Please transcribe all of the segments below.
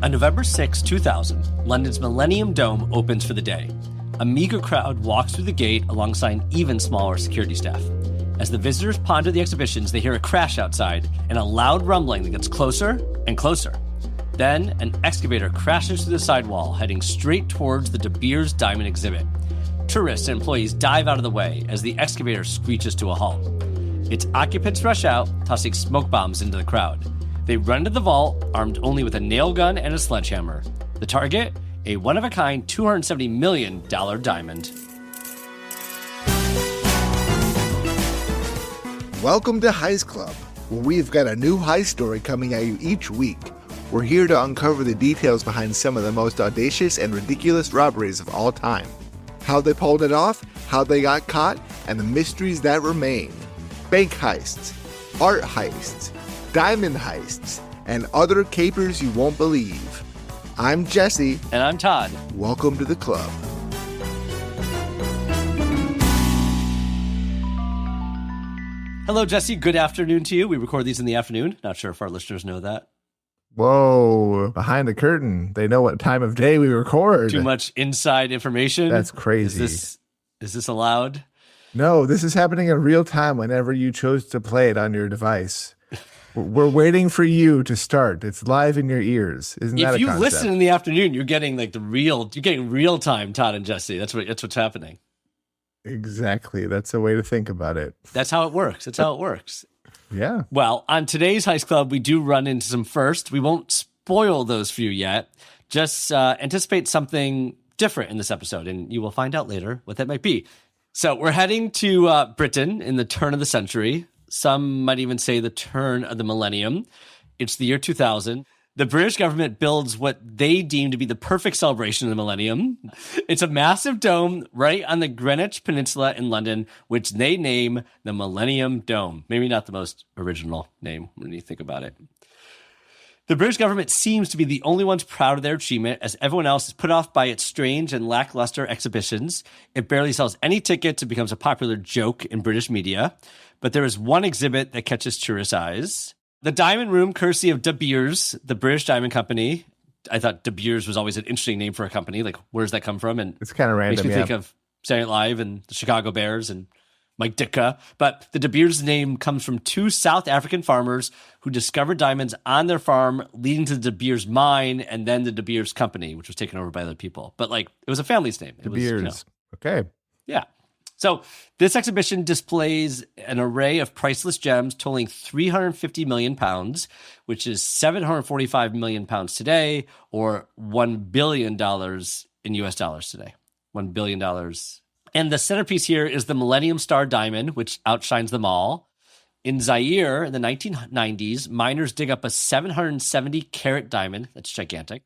On November 6, 2000, London's Millennium Dome opens for the day. A meager crowd walks through the gate alongside even smaller security staff. As the visitors ponder the exhibitions, they hear a crash outside and a loud rumbling that gets closer and closer. Then, an excavator crashes through the sidewall, heading straight towards the De Beers diamond exhibit. Tourists and employees dive out of the way as the excavator screeches to a halt. Its occupants rush out, tossing smoke bombs into the crowd. They run to the vault, armed only with a nail gun and a sledgehammer. The target? A one-of-a-kind $270 million diamond. Welcome to Heist Club, where we've got a new heist story coming at you each week. We're here to uncover the details behind some of the most audacious and ridiculous robberies of all time. How they pulled it off, how they got caught, and the mysteries that remain. Bank heists, art heists, diamond heists, and other capers you won't believe. I'm Jesse. And I'm Todd. Welcome to the club. Hello, Jesse. Good afternoon to you. We record these in the afternoon. Not sure if our listeners know that. Whoa, behind the curtain. They know what time of day we record. Too much inside information. That's crazy. Is this allowed? No, this is happening in real time whenever you chose to play it on your device. We're waiting for you to start. It's live in your ears. Isn't that a concept? If you listen in the afternoon, you're getting real time Todd and Jesse. That's what's happening. Exactly. That's a way to think about it. That's how it works. Yeah. Well, on today's Heist Club, we do run into some firsts. We won't spoil those for you yet. Just anticipate something different in this episode, and you will find out later what that might be. So we're heading to Britain in the turn of the century. Some might even say the turn of the millennium. It's the year 2000. The British government builds what they deem to be the perfect celebration of the millennium. It's a massive dome right on the Greenwich Peninsula in London, which they name the Millennium Dome. Maybe not the most original name when you think about it. The British government seems to be the only ones proud of their achievement, as everyone else is put off by its strange and lackluster exhibitions. It barely sells any tickets. It becomes a popular joke in British media. But there is one exhibit that catches tourists' eyes. The Diamond Room, courtesy of De Beers, the British Diamond Company. I thought De Beers was always an interesting name for a company. Like, where does that come from? And it's kind of random. Makes me think of Saturday Night Live and the Chicago Bears and Mike Ditka. But the De Beers name comes from two South African farmers who discovered diamonds on their farm, leading to the De Beers mine and then the De Beers Company, which was taken over by other people. But it was a family's name. De Beers. Okay. Yeah. So this exhibition displays an array of priceless gems totaling 350 million pounds, which is 745 million pounds today, or $1 billion in US dollars today. $1 billion. And the centerpiece here is the Millennium Star Diamond, which outshines them all. In Zaire, in the 1990s, miners dig up a 770-carat diamond. That's gigantic.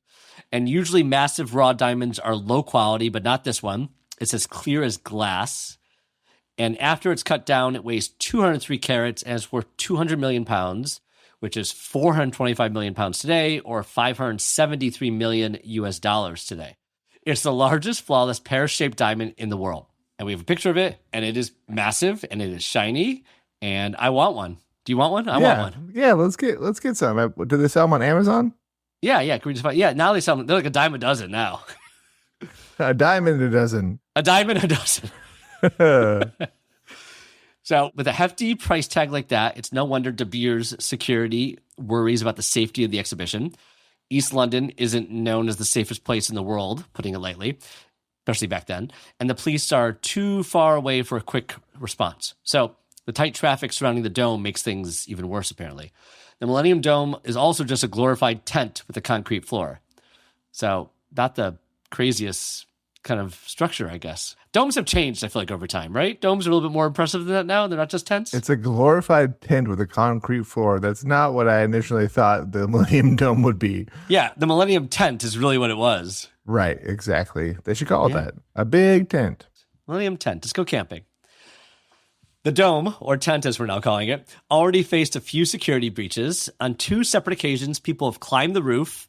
And usually massive raw diamonds are low quality, but not this one. It's as clear as glass. And after it's cut down, it weighs 203 carats and is worth 200 million pounds, which is 425 million pounds today, or 573 million US dollars today. It's the largest flawless pear-shaped diamond in the world. And we have a picture of it, and it is massive, and it is shiny, and I want one. Do you want one? I want one. Yeah, let's get some. Do they sell them on Amazon? Yeah. Can we just find? Yeah, now they sell them. They're like a dime a dozen now. A diamond a dozen. A diamond a dozen. So with a hefty price tag like that, it's no wonder De Beers security worries about the safety of the exhibition. East London isn't known as the safest place in the world, putting it lightly, especially back then. And the police are too far away for a quick response. So the tight traffic surrounding the dome makes things even worse, apparently. The Millennium Dome is also just a glorified tent with a concrete floor. So not the craziest kind of structure, I guess. Domes have changed, I feel like, over time, right? Domes are a little bit more impressive than that now. They're not just tents. It's a glorified tent with a concrete floor. That's not what I initially thought the Millennium Dome would be. Yeah, the Millennium Tent is really what it was. Right, exactly. They should call it that. A big tent. Millennium Tent. Let's go camping. The dome, or tent as we're now calling it, already faced a few security breaches. On two separate occasions, people have climbed the roof.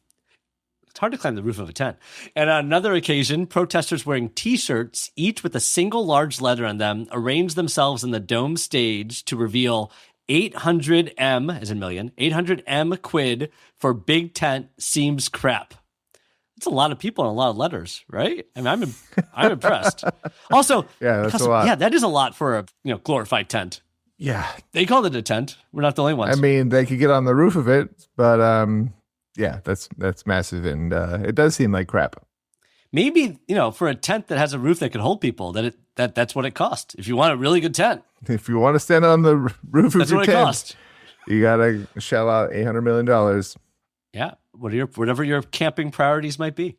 It's hard to climb the roof of a tent. And on another occasion, protesters wearing T-shirts, each with a single large letter on them, arranged themselves in the dome stage to reveal 800M, as in million, 800M quid for big tent seems crap. It's a lot of people and a lot of letters, right? I mean, I'm impressed. Also, Yeah, that's a lot. Yeah, that is a lot for a glorified tent. Yeah. They called it a tent. We're not the only ones. I mean, they could get on the roof of it, but yeah, that's massive, and it does seem like crap. Maybe, for a tent that has a roof that can hold people, that's what it costs. If you want a really good tent, If you want to stand on the roof of that's your what it tent, costs. you gotta shell out $800 million. Yeah, whatever your camping priorities might be.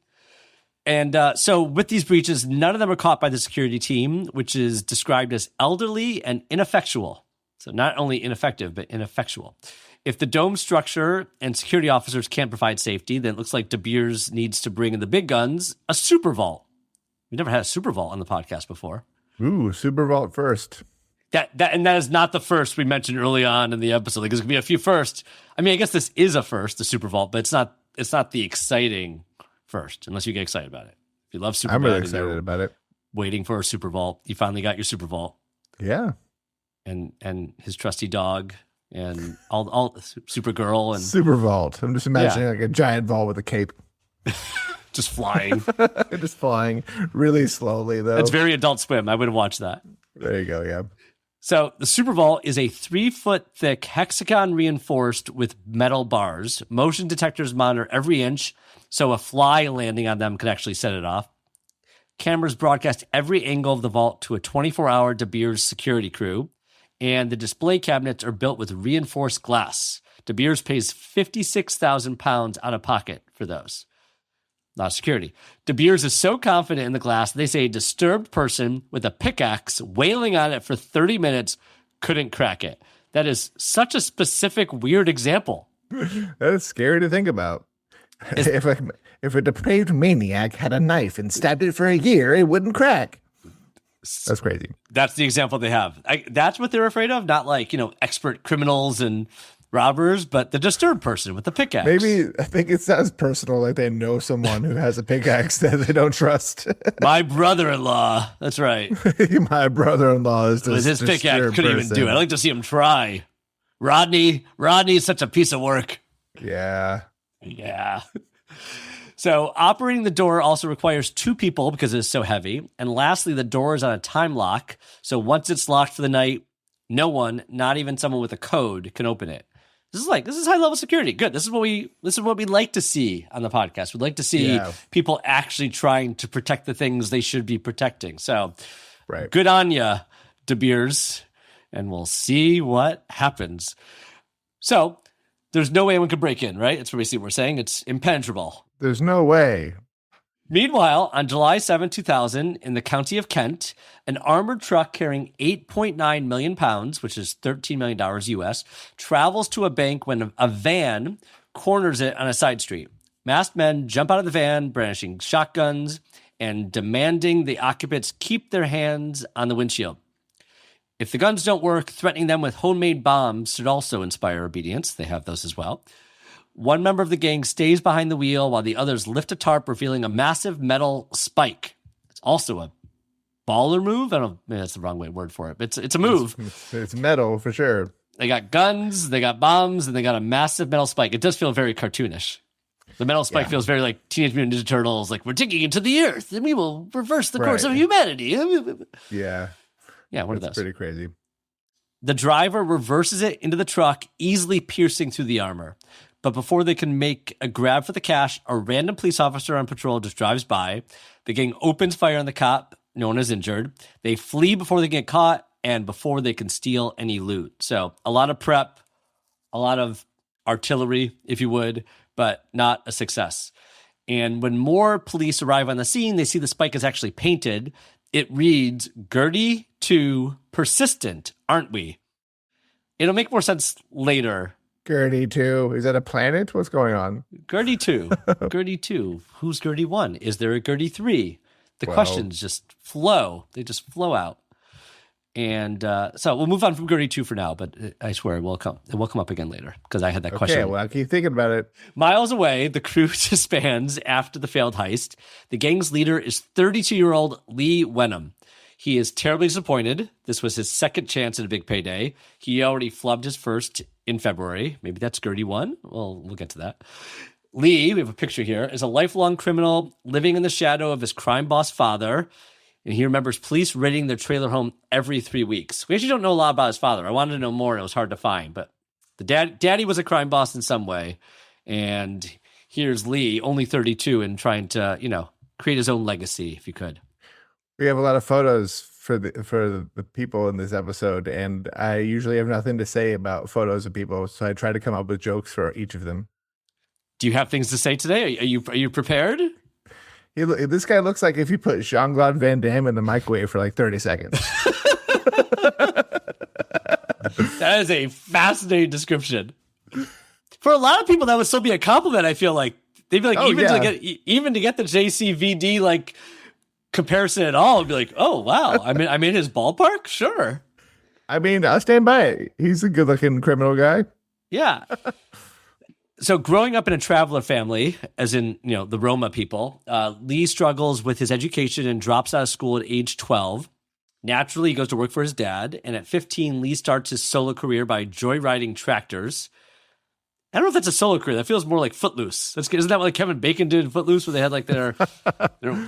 And so with these breaches, none of them are caught by the security team, which is described as elderly and ineffectual. So not only ineffective, but ineffectual. If the dome structure and security officers can't provide safety, then it looks like De Beers needs to bring in the big guns, a super vault. We've never had a super vault on the podcast before. Ooh, super vault first. That is not the first we mentioned early on in the episode. Like, there's gonna be a few first. I mean, I guess this is a first, the super vault, but it's not the exciting first, unless you get excited about it. If you love super, I'm really excited about it. Waiting for a super vault, you finally got your super vault. Yeah, and his trusty dog and all Supergirl and super vault. I'm just imagining like a giant vault with a cape, just flying, just flying really slowly though. It's very Adult Swim. I would have watched that. There you go. Yeah. So the Super Vault is a 3-foot thick hexagon reinforced with metal bars. Motion detectors monitor every inch, so a fly landing on them could actually set it off. Cameras broadcast every angle of the vault to a 24-hour De Beers security crew, and the display cabinets are built with reinforced glass. De Beers pays £56,000 out of pocket for those. Not security. De Beers is so confident in the glass, they say a disturbed person with a pickaxe wailing on it for 30 minutes couldn't crack it. That is such a specific, weird example. That is scary to think about. If a depraved maniac had a knife and stabbed it for a year, it wouldn't crack. That's crazy. That's the example they have. That's what they're afraid of, not like, expert criminals and robbers, but the disturbed person with the pickaxe. Maybe I think it sounds personal, like they know someone who has a pickaxe that they don't trust. My brother-in-law. That's right. My brother-in-law is with his pickaxe couldn't even do it. I'd like to see him try. Rodney is such a piece of work. Yeah. So operating the door also requires 2 people because it is so heavy. And lastly, the door is on a time lock. So once it's locked for the night, no one, not even someone with a code, can open it. This is high level security. Good. This is what we like to see on the podcast. We'd like to see people actually trying to protect the things they should be protecting. So, right. Good on ya, De Beers, and we'll see what happens. So, there's no way anyone could break in, right? That's basically what we're saying. It's impenetrable. There's no way. Meanwhile, on July 7, 2000, in the county of Kent, an armored truck carrying 8.9 million pounds, which is $13 million US, travels to a bank when a van corners it on a side street. Masked men jump out of the van, brandishing shotguns and demanding the occupants keep their hands on the windshield. If the guns don't work, threatening them with homemade bombs should also inspire obedience. They have those as well. One member of the gang stays behind the wheel while the others lift a tarp, revealing a massive metal spike. It's also a baller move. Maybe that's the wrong word for it, but it's a move. It's metal for sure. They got guns, they got bombs, and they got a massive metal spike. It does feel very cartoonish. The metal spike feels very like Teenage Mutant Ninja Turtles, like we're digging into the earth and we will reverse the course of humanity. Yeah. Yeah, one of those. Pretty crazy. The driver reverses it into the truck, easily piercing through the armor. But before they can make a grab for the cash, a random police officer on patrol just drives by. The gang opens fire on the cop. No one is injured. They flee before they get caught and before they can steal any loot. So a lot of prep, a lot of artillery, if you would, but not a success. And when more police arrive on the scene, they see the spike is actually painted. It reads, "Gertie 2 persistent, aren't we?" It'll make more sense later. Gertie 2. Is that a planet? What's going on? Gertie 2. Gertie 2. Who's Gertie 1? Is there a Gertie 3? The questions just flow. They just flow out. And so we'll move on from Gertie 2 for now, but I swear it will come up again later because I had that question. Okay, well, I keep thinking about it. Miles away, the crew disbands after the failed heist. The gang's leader is 32-year-old Lee Wenham. He is terribly disappointed. This was his second chance at a big payday. He already flubbed his first in February. Maybe that's Gertie 1. Well, we'll get to that. Lee, we have a picture here, is a lifelong criminal living in the shadow of his crime boss father. And he remembers police raiding their trailer home every 3 weeks. We actually don't know a lot about his father. I wanted to know more, and it was hard to find. But the daddy was a crime boss in some way. And here's Lee, only 32, and trying to, create his own legacy, if he could. We have a lot of photos for the people in this episode, and I usually have nothing to say about photos of people, so I try to come up with jokes for each of them. Do you have things to say today? Are you prepared? This guy looks like if you put Jean-Claude Van Damme in the microwave for like 30 seconds. That is a fascinating description. For a lot of people, that would still be a compliment. I feel like they'd be like, even to get the JCVD like comparison at all, it'd be like, oh wow, I'm in his ballpark, sure. I mean, I'll stand by it. He's a good-looking criminal guy. Yeah. So growing up in a traveler family, as in, the Roma people, Lee struggles with his education and drops out of school at age 12. Naturally, he goes to work for his dad. And at 15, Lee starts his solo career by joyriding tractors. I don't know if that's a solo career. That feels more like Footloose. Isn't that what like Kevin Bacon did in Footloose, where they had like their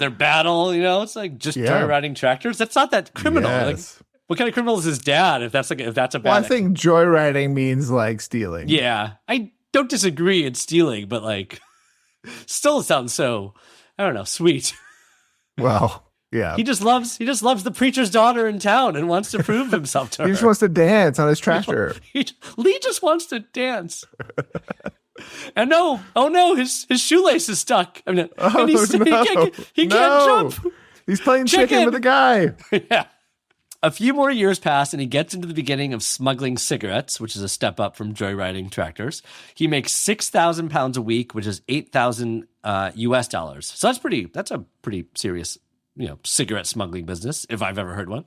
battle? It's like just joyriding tractors. That's not that criminal. Yes. Like, what kind of criminal is his dad? If that's a bad. Well, I think joyriding means like stealing. Yeah, I don't disagree in stealing, but like, still sounds so, I don't know, sweet. Well, yeah. He just loves the preacher's daughter in town and wants to prove himself to her. He just wants to dance on his tractor. Lee just wants to dance. And his shoelace is stuck. He can't jump. He's playing chicken with a guy. Yeah. A few more years pass, and he gets into the beginning of smuggling cigarettes, which is a step up from joyriding tractors. He makes 6,000 pounds a week, which is 8,000 US dollars. So that's a pretty serious, cigarette smuggling business, if I've ever heard one.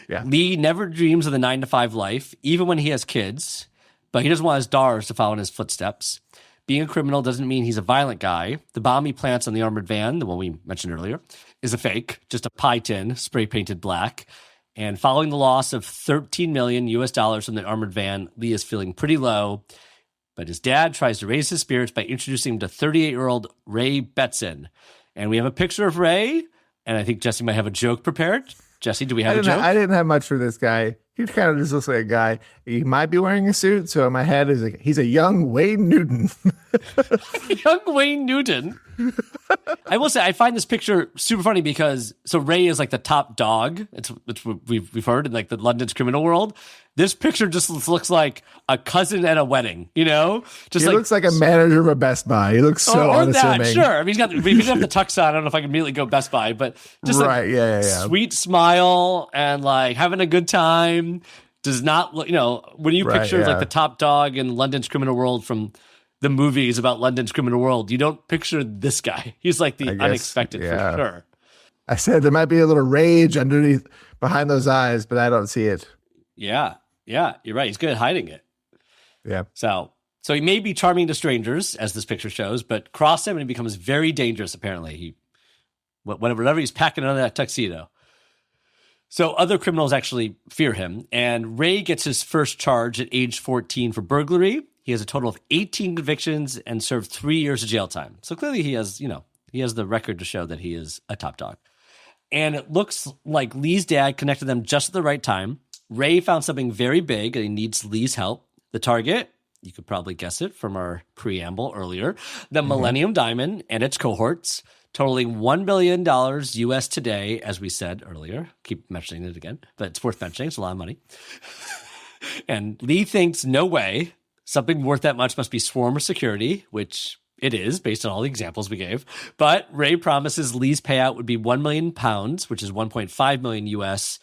Yeah. Lee never dreams of the 9-to-5 life, even when he has kids, but he doesn't want his daughters to follow in his footsteps. Being a criminal doesn't mean he's a violent guy. The bomb he plants on the armored van, the one we mentioned earlier, is a fake, just a pie tin, spray painted black. And following the loss of 13 million US dollars from the armored van, Lee is feeling pretty low. But his dad tries to raise his spirits by introducing him to 38-year-old Ray Betson. And we have a picture of Ray, and I think Jesse might have a joke prepared. Jesse, do we have a joke? I didn't have much for this guy. He kind of just looks like a guy. He might be wearing a suit, so in my head is like he's a young Wayne Newton. Young Wayne Newton. I will say I find this picture super funny because Ray is like the top dog. It's we've heard in like the London's criminal world. This picture just looks like a cousin at a wedding. He looks like a manager of a Best Buy. He looks so unassuming. That, sure. He doesn't have the tux on. I don't know if I can immediately go Best Buy, but just sweet smile and like having a good time. Does not look, when you picture like the top dog in London's criminal world from the movies about London's criminal world, you don't picture this guy. He's like the unexpected for sure. I said there might be a little rage behind those eyes, but I don't see it. Yeah, you're right. He's good at hiding it. Yeah. So he may be charming to strangers, as this picture shows, but cross him and he becomes very dangerous, apparently. Whatever he's packing under that tuxedo. So other criminals actually fear him, and Ray gets his first charge at age 14 for burglary. He has a total of 18 convictions and served 3 years of jail time. So clearly he has the record to show that he is a top dog. And it looks like Lee's dad connected them just at the right time. Ray found something very big and he needs Lee's help. The target, you could probably guess it from our preamble earlier, the Millennium Diamond and its cohorts, totaling $1 billion US today, as we said earlier. Keep mentioning it again, but it's worth mentioning. It's a lot of money. And Lee thinks, no way, something worth that much must be swarm or security, which it is based on all the examples we gave. But Ray promises Lee's payout would be £1 million, which is 1.5 million US.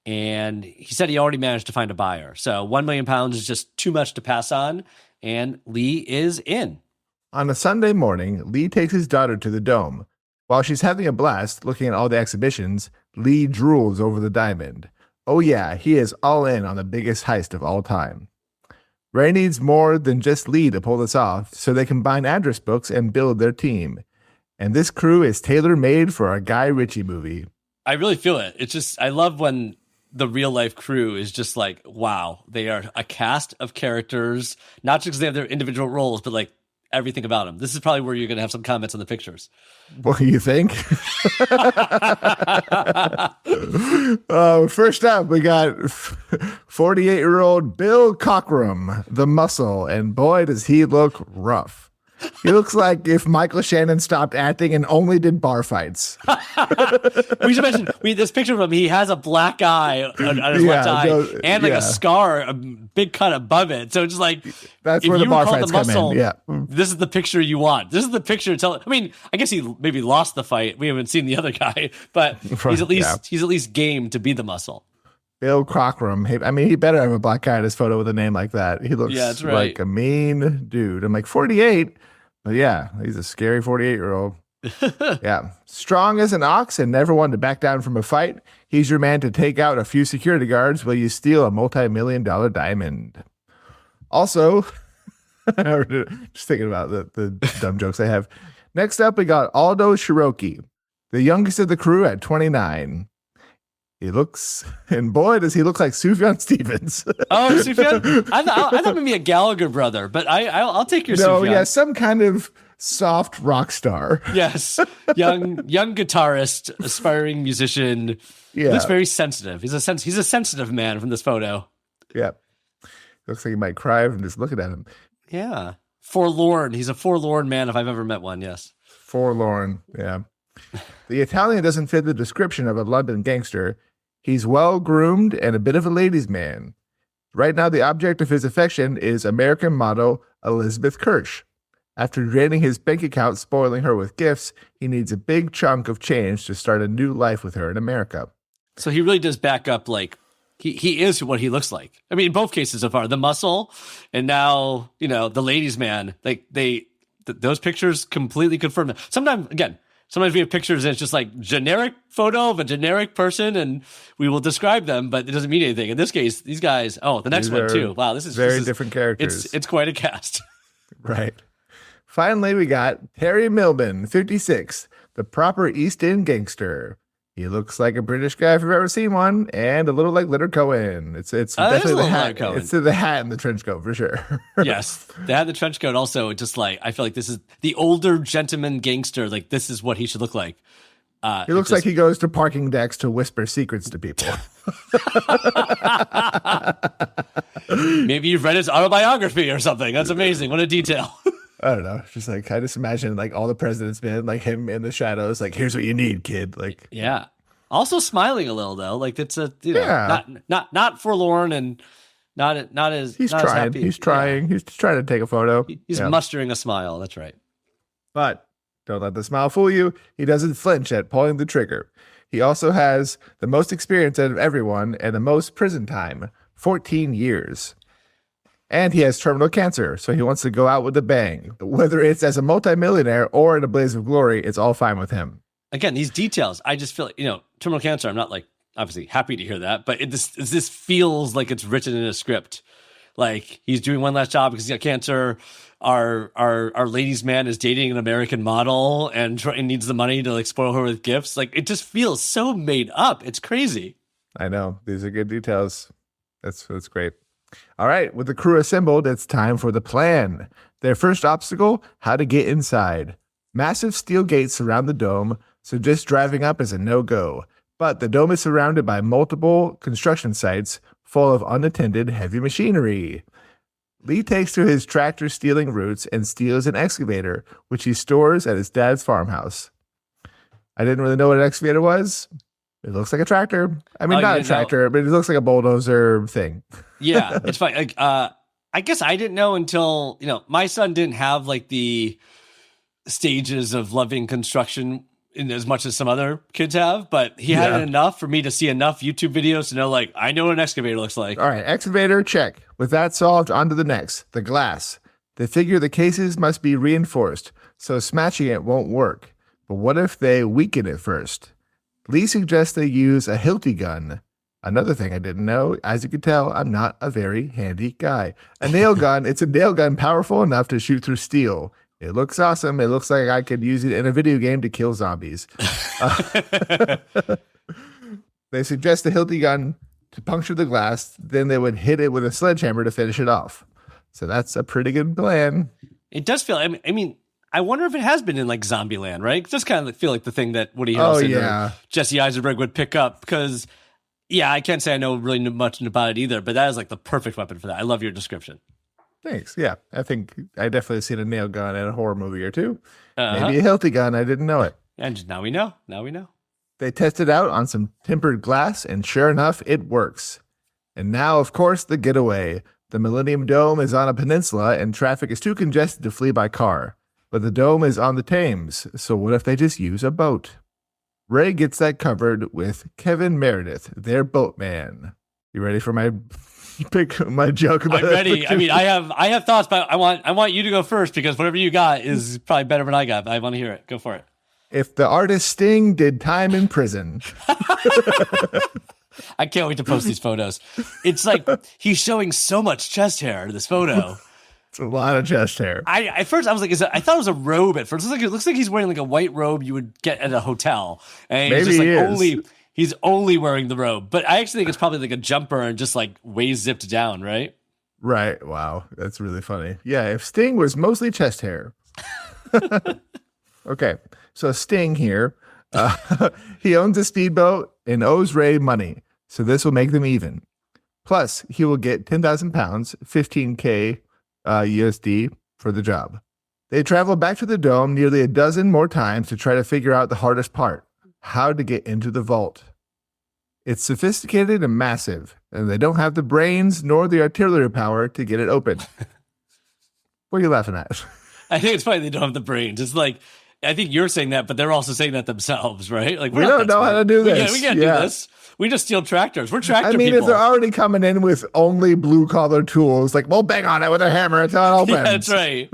And he said he already managed to find a buyer. So £1 million is just too much to pass on. And Lee is in. On a Sunday morning, Lee takes his daughter to the Dome. While she's having a blast looking at all the exhibitions, Lee drools over the diamond. Oh yeah, he is all in on the biggest heist of all time. Ray needs more than just Lee to pull this off, so they combine address books and build their team. And this crew is tailor-made for a Guy Ritchie movie. I really feel it. It's just, I love when the real-life crew is just like, wow, they are a cast of characters, not just because they have their individual roles, but like everything about him. This is probably where you're going to have some comments on the pictures. What do you think? First up, we got 48-year-old Bill Cockrum, the muscle, and boy, does he look rough. He looks like if Michael Shannon stopped acting and only did bar fights. We should mention this picture of him. He has a black eye on his left eye and like a scar, a big cut above it. So it's just like that's where the bar fights come in. Yeah, this is the picture you want. This is the picture. I mean, I guess he maybe lost the fight. We haven't seen the other guy, but he's at least game to be the muscle. Bill Cockrum. I mean, he better have a black guy in his photo with a name like that. He looks like a mean dude. I'm like 48. But yeah, he's a scary 48-year-old. Yeah. Strong as an ox and never one to back down from a fight. He's your man to take out a few security guards while you steal a multi-million-dollar diamond. Also, just thinking about the dumb jokes I have. Next up, we got Aldo Cherokee, the youngest of the crew at 29. He looks, and boy, does he look like Sufjan Stevens. Oh, Sufjan? I thought maybe a Gallagher brother, but I'll take your Sufjan. No, yeah, some kind of soft rock star. Yes, young guitarist, aspiring musician. Yeah, looks very sensitive. He's a sensitive man from this photo. Yeah, looks like he might cry from just looking at him. Yeah, forlorn. He's a forlorn man if I've ever met one. Yes, forlorn. Yeah, the Italian doesn't fit the description of a London gangster. He's well-groomed and a bit of a ladies' man. Right now, the object of his affection is American model Elizabeth Kirsch. After draining his bank account, spoiling her with gifts, he needs a big chunk of change to start a new life with her in America. So he really does back up, like, he is what he looks like. I mean, in both cases so far, the muscle and now, the ladies' man, like, those pictures completely confirm that. Sometimes we have pictures and it's just like generic photo of a generic person and we will describe them, but it doesn't mean anything. In this case, these guys, the next one too. Wow, this is different characters. It's quite a cast. Right. Finally, we got Terry Milburn, 56, the proper East End gangster. He looks like a British guy if you've ever seen one, and a little like Leonard Cohen. It's definitely the hat. It's the hat and the trench coat for sure. Yes, the hat and the trench coat. Also, just like I feel like this is the older gentleman gangster. Like this is what he should look like. He looks like he goes to parking decks to whisper secrets to people. Maybe you've read his autobiography or something. That's amazing. What a detail. I don't know. Just like I just imagine like all the president's men, like him in the shadows, like here's what you need, kid. Like yeah. Also smiling a little though, like it's not forlorn and not as he's not trying. As happy. He's trying. He's trying to take a photo. He's mustering a smile. That's right. But don't let the smile fool you. He doesn't flinch at pulling the trigger. He also has the most experience out of everyone and the most prison time, 14 years. And he has terminal cancer, so he wants to go out with a bang. Whether it's as a multimillionaire or in a blaze of glory, it's all fine with him. Again, these details, I just feel like, terminal cancer, I'm not like, obviously happy to hear that, but this feels like it's written in a script. Like he's doing one last job because he's got cancer. Our ladies' man is dating an American model and needs the money to like spoil her with gifts. Like it just feels so made up. It's crazy. I know. These are good details. That's great. All right, with the crew assembled, it's time for the plan. Their first obstacle, how to get inside. Massive steel gates surround the dome, so just driving up is a no-go. But the dome is surrounded by multiple construction sites full of unattended heavy machinery. Lee takes to his tractor stealing roots and steals an excavator, which he stores at his dad's farmhouse. I didn't really know what an excavator was. It looks like a tractor. I mean, not a tractor, but it looks like a bulldozer thing. Yeah, it's fine. Like, I guess I didn't know until, my son didn't have like the stages of loving construction in as much as some other kids have, but he had it enough for me to see enough YouTube videos to know, like, I know what an excavator looks like. All right, excavator, check. With that solved, on to the next, the glass. They figure the cases must be reinforced, so smashing it won't work. But what if they weaken it first? Lee suggests they use a hilty gun. Another thing I didn't know, as you can tell, I'm not a very handy guy. A nail gun, it's a nail gun powerful enough to shoot through steel. It looks awesome. It looks like I could use it in a video game to kill zombies. They suggest the hilty gun to puncture the glass, then they would hit it with a sledgehammer to finish it off. So that's a pretty good plan. It does feel. I mean, I wonder if it has been in like Zombieland, right? It does kind of feel like the thing that Woody Harrelson or Jesse Eisenberg would pick up because, yeah, I can't say I know really much about it either, but that is like the perfect weapon for that. I love your description. Thanks. Yeah, I think I definitely seen a nail gun in a horror movie or two. Maybe a Hilti gun. I didn't know it. And now we know. Now we know. They tested out on some tempered glass, and sure enough, it works. And now, of course, the getaway. The Millennium Dome is on a peninsula, and traffic is too congested to flee by car. But the dome is on the Thames, so what if they just use a boat? Ray gets that covered with Kevin Meredith, their boatman. You ready for my joke about I'm ready. I mean, I have thoughts, but I want you to go first because whatever you got is probably better than I got. I want to hear it. Go for it. If the artist Sting did time in prison. I can't wait to post these photos. It's like he's showing so much chest hair in this photo. It's a lot of chest hair. At first I was like, I thought it was a robe at first. It looks like he's wearing like a white robe you would get at a hotel. And maybe he's just like he's only wearing the robe. But I actually think it's probably like a jumper and just like way zipped down, right? Right. Wow. That's really funny. Yeah, if Sting was mostly chest hair. Okay. So Sting here, he owns a speedboat and owes Ray money. So this will make them even. Plus, he will get 10,000 pounds, 15K USD for the job. They travel back to the dome nearly a dozen more times to try to figure out the hardest part, how to get into the vault. It's sophisticated and massive, and they don't have the brains nor the artillery power to get it open. What are you laughing at? I think it's funny they don't have the brains. It's like, I think you're saying that, but they're also saying that themselves, right? Like we don't know how to do this. We can't do this. We just steal tractors. We're tractor people. If they're already coming in with only blue-collar tools, like, we'll bang on it with a hammer until it opens. Yeah, that's right.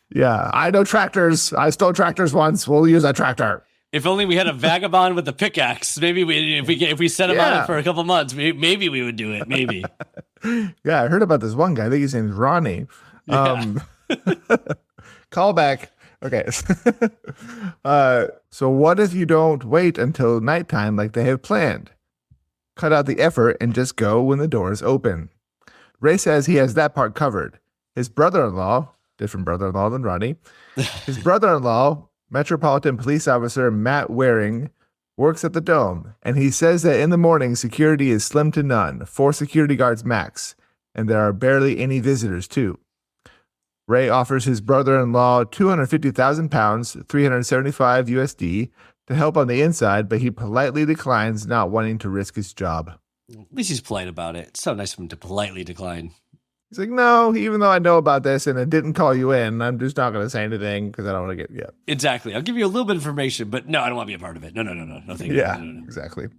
Yeah, I know tractors. I stole tractors once. We'll use a tractor. If only we had a vagabond with a pickaxe. Maybe if we set him on it for a couple months, maybe we would do it. Maybe. Yeah, I heard about this one guy. I think his name's Ronnie. Yeah. Call back. Okay. So what if you don't wait until nighttime like they have planned? Cut out the effort and just go when the doors open. Ray says he has that part covered. His brother-in-law, different brother-in-law than Ronnie, his brother-in-law, Metropolitan Police Officer Matt Waring, works at the Dome, and he says that in the morning security is slim to none, 4 security guards max, and there are barely any visitors too. Ray offers his brother-in-law 250,000 pounds, 375 USD, to help on the inside, but he politely declines, not wanting to risk his job. At least he's polite about it. It's so nice of him to politely decline. He's like, no, even though I know about this and it didn't call you in, I'm just not going to say anything because I don't want to get, Exactly. I'll give you a little bit of information, but no, I don't want to be a part of it. No, thank you. Yeah, No. Exactly.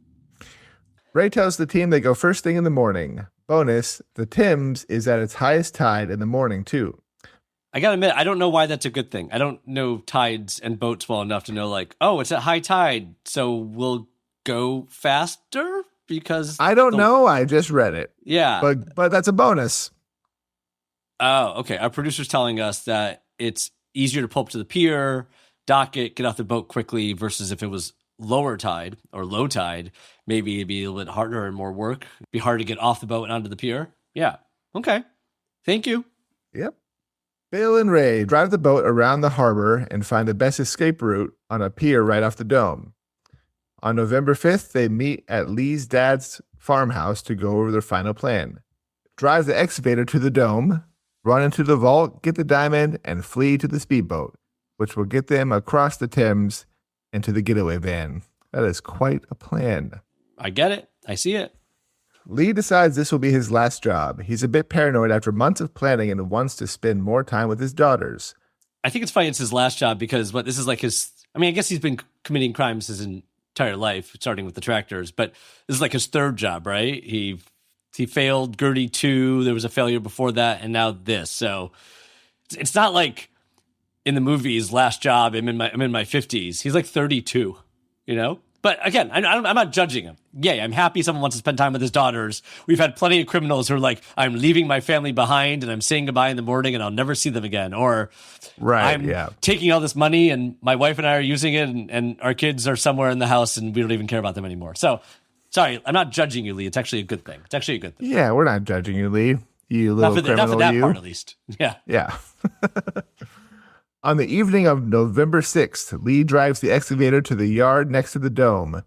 Ray tells the team they go first thing in the morning. Bonus, the Thames is at its highest tide in the morning, too. I gotta admit, I don't know why that's a good thing. I don't know tides and boats well enough to know, like, oh, it's at high tide, so we'll go faster because I don't know. I just read it. Yeah, but that's a bonus. Oh, okay. Our producer's telling us that it's easier to pull up to the pier, dock it, get off the boat quickly versus if it was lower tide or low tide, maybe it'd be a little bit harder and more work. It'd be hard to get off the boat and onto the pier. Yeah. Okay. Thank you. Yep. Bill and Ray drive the boat around the harbor and find the best escape route on a pier right off the dome. On November 5th, they meet at Lee's dad's farmhouse to go over their final plan. Drive the excavator to the dome, run into the vault, get the diamond, and flee to the speedboat, which will get them across the Thames into the getaway van. That is quite a plan. I get it. I see it. Lee decides this will be his last job. He's a bit paranoid after months of planning and wants to spend more time with his daughters. I think it's funny it's his last job because this is like his, I guess he's been committing crimes his entire life, starting with the tractors, but this is like his third job, right? He failed Gertie 2, there was a failure before that, and now this. So it's not like in the movie's last job, I'm in my 50s. He's like 32, you know? But again, I'm not judging him. Yay, I'm happy someone wants to spend time with his daughters. We've had plenty of criminals who are like, I'm leaving my family behind and I'm saying goodbye in the morning and I'll never see them again. Or I'm taking all this money and my wife and I are using it and our kids are somewhere in the house and we don't even care about them anymore. So, sorry, I'm not judging you, Lee. It's actually a good thing. Yeah, we're not judging you, Lee. You little Not for criminal, that you. part, at least. Yeah. Yeah. On the evening of November 6th, Lee drives the excavator to the yard next to the dome.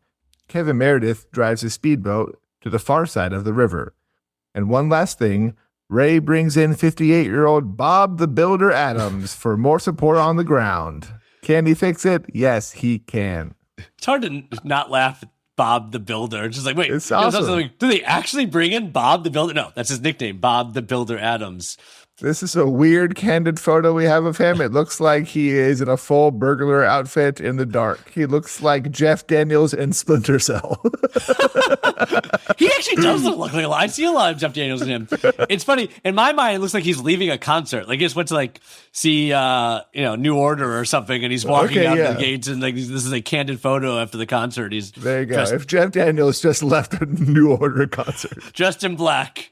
Kevin Meredith drives a speedboat to the far side of the river. And one last thing, Ray brings in 58-year-old Bob the Builder Adams for more support on the ground. Can he fix it? Yes, he can. It's hard to not laugh at Bob the Builder. It's just like, wait, It's awesome. Do they actually bring in Bob the Builder? No, that's his nickname, Bob the Builder Adams. This is a weird, candid photo we have of him. It looks like he is in a full burglar outfit in the dark. He looks like Jeff Daniels in Splinter Cell. He actually does look like a lot. I see a lot of Jeff Daniels in him. It's funny. In my mind, it looks like he's leaving a concert. Like he just went to see New Order or something, and he's walking out of the gates, and this is a candid photo after the concert. He's there you go. If Jeff Daniels just left a New Order concert, dressed in black.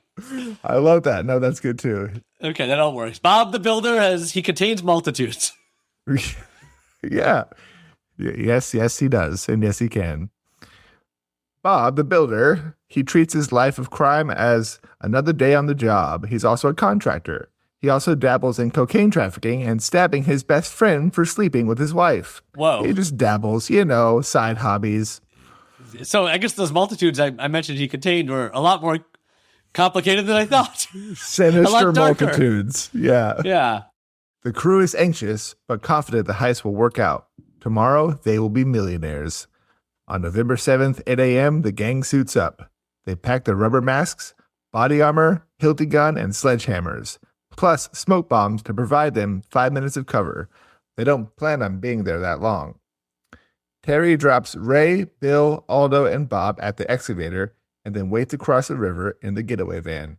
I love that. No, that's good too. Okay, that all works. Bob the Builder he contains multitudes. Yeah. Yes, he does. And yes, he can. Bob the Builder, he treats his life of crime as another day on the job. He's also a contractor. He also dabbles in cocaine trafficking and stabbing his best friend for sleeping with his wife. Whoa. He just dabbles, side hobbies. So I guess those multitudes I mentioned he contained were a lot more complicated than I thought. Sinister multitudes. Yeah. Yeah. The crew is anxious, but confident the heist will work out. Tomorrow, they will be millionaires. On November 7th, 8 a.m., the gang suits up. They pack their rubber masks, body armor, hilti gun, and sledgehammers, plus smoke bombs to provide them 5 minutes of cover. They don't plan on being there that long. Terry drops Ray, Bill, Aldo, and Bob at the excavator and then waits across the river in the getaway van.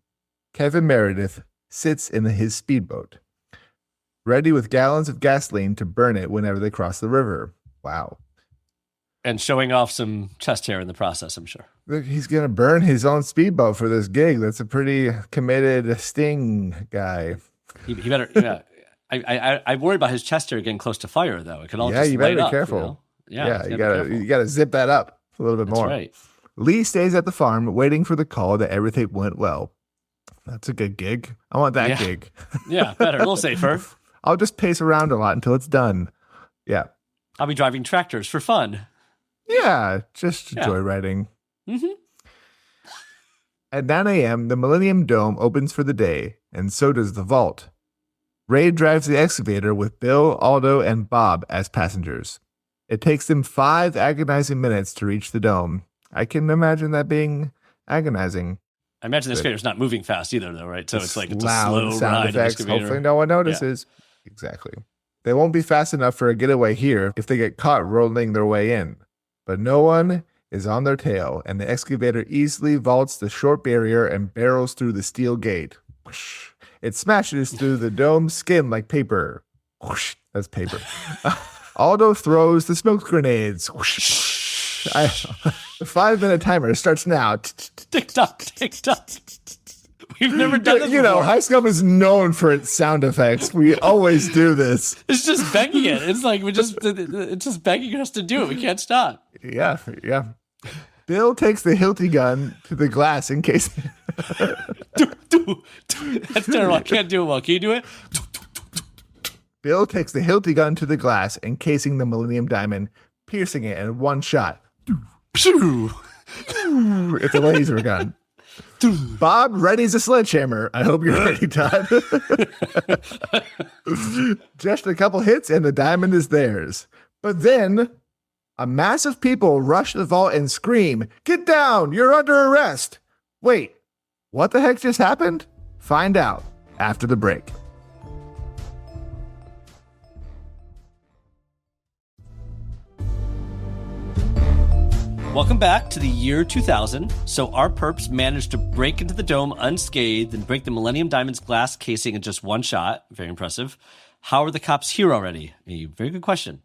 Kevin Meredith sits in his speedboat, ready with gallons of gasoline to burn it whenever they cross the river. Wow. And showing off some chest hair in the process, I'm sure. Look, he's going to burn his own speedboat for this gig. That's a pretty committed Sting guy. He better, yeah. I worry about his chest hair getting close to fire, though. It could all just you better light be up, careful. Yeah, you gotta zip that up a little bit more. That's right. Lee stays at the farm waiting for the call that everything went well. That's a good gig. I want that gig. Yeah, better. A little safer. I'll just pace around a lot until it's done. Yeah. I'll be driving tractors for fun. Yeah, just joyriding. Mm-hmm. At 9 a.m., the Millennium Dome opens for the day, and so does the vault. Ray drives the excavator with Bill, Aldo, and Bob as passengers. It takes them 5 agonizing minutes to reach the dome. I can imagine that being agonizing. I imagine the excavator's not moving fast either, though, right? So it's like it's loud a slow sound ride. effects. Hopefully no one notices. Yeah. Exactly. They won't be fast enough for a getaway here if they get caught rolling their way in. But no one is on their tail, and the excavator easily vaults the short barrier and barrels through the steel gate. Whoosh. It smashes through the dome's skin like paper. Whoosh. That's paper. Aldo throws the smoke grenades. The 5-minute timer starts now. Tick tock, tick tock. We've never done this before. Heist Club is known for its sound effects. We always do this. It's just begging it. It's like it's just begging us to do it. We can't stop. Yeah. Bill takes the hilti gun to the glass in case. That's terrible. I can't do it well. Can you do it? Bill takes the hilti gun to the glass, encasing the Millennium Diamond, piercing it in one shot. It's a laser gun. Bob readies a sledgehammer. I hope you're ready, Todd. Just a couple hits and the diamond is theirs. But then a mass of people rush the vault and scream, "Get down! You're under arrest!" Wait, what the heck just happened? Find out after the break. Welcome back to the year 2000. So our perps managed to break into the dome unscathed and break the Millennium Diamond's glass casing in just one shot. Very impressive. How are the cops here already? A very good question.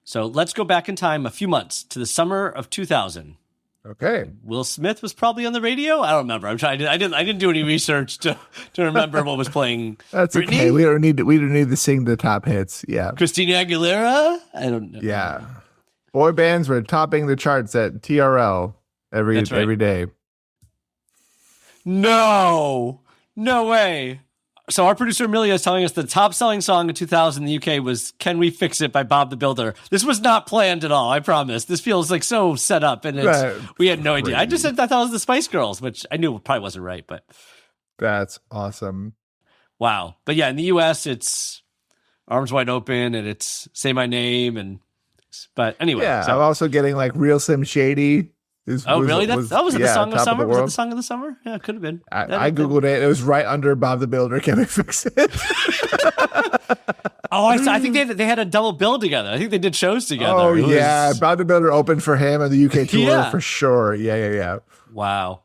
So let's go back in time a few months to the summer of 2000. Okay. Will Smith was probably on the radio. I don't remember. I'm trying. I didn't do any research to remember what was playing. That's Britney? okay. We don't need to sing the top hits. Yeah. Christina Aguilera. I don't know. Yeah. Boy bands were topping the charts at TRL every day. No. No way. So our producer Amelia is telling us the top-selling song in 2000 in the UK was "Can We Fix It" by Bob the Builder. This was not planned at all, I promise. This feels like so set up, and we had no idea. I just said I thought it was the Spice Girls, which I knew probably wasn't right, but... That's awesome. Wow. But yeah, in the US, it's Arms Wide Open, and it's Say My Name, but anyway. Yeah, I'm also getting like Real Slim Shady. Really? Was it the song of summer? Was it the song of the summer? Yeah, it could have been. I Googled it. It was right under Bob the Builder. Can we fix it? I think they had a double bill together. I think they did shows together. Oh, yeah. Bob the Builder opened for him on the UK tour for sure. Yeah. Wow.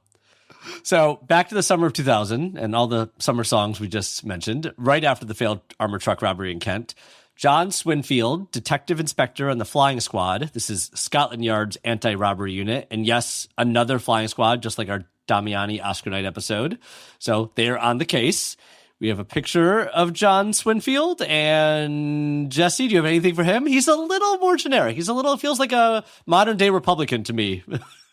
So back to the summer of 2000 and all the summer songs we just mentioned. Right after the failed armored truck robbery in Kent, John Swinfield, detective inspector on the flying squad. This is Scotland Yard's anti-robbery unit. And yes, another flying squad, just like our Damiani Oscar night episode. So they're on the case. We have a picture of John Swinfield. And Jesse, do you have anything for him? He's a little more generic. Feels like a modern day Republican to me.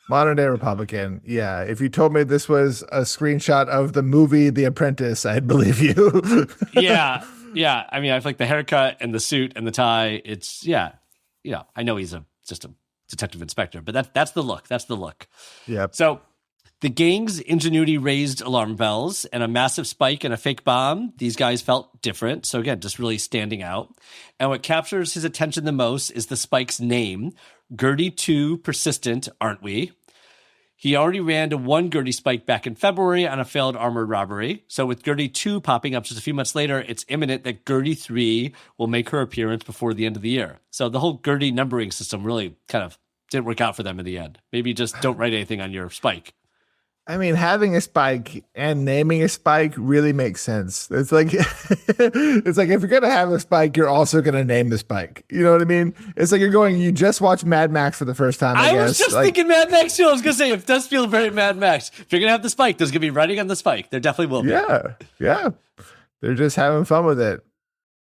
Modern day Republican. Yeah. If you told me this was a screenshot of the movie The Apprentice, I'd believe you. Yeah. Yeah, I mean, I feel like the haircut and the suit and the tie. It's I know he's just a detective inspector, but that's the look. That's the look. Yeah. So the gang's ingenuity raised alarm bells, and a massive spike and a fake bomb. These guys felt different. So again, just really standing out. And what captures his attention the most is the spike's name, Gertie 2 Persistent, aren't we? He already ran to one Gertie spike back in February on a failed armored robbery. So with Gertie 2 popping up just a few months later, it's imminent that Gertie 3 will make her appearance before the end of the year. So the whole Gertie numbering system really kind of didn't work out for them in the end. Maybe just don't write anything on your spike. I mean, having a spike and naming a spike really makes sense. It's like if you're gonna have a spike, you're also gonna name the spike. You know what I mean? It's like you just watched Mad Max for the first time. I guess. Was just thinking Mad Max too. I was gonna say it does feel very Mad Max. If you're gonna have the spike, there's gonna be writing on the spike. There definitely will be. Yeah. They're just having fun with it,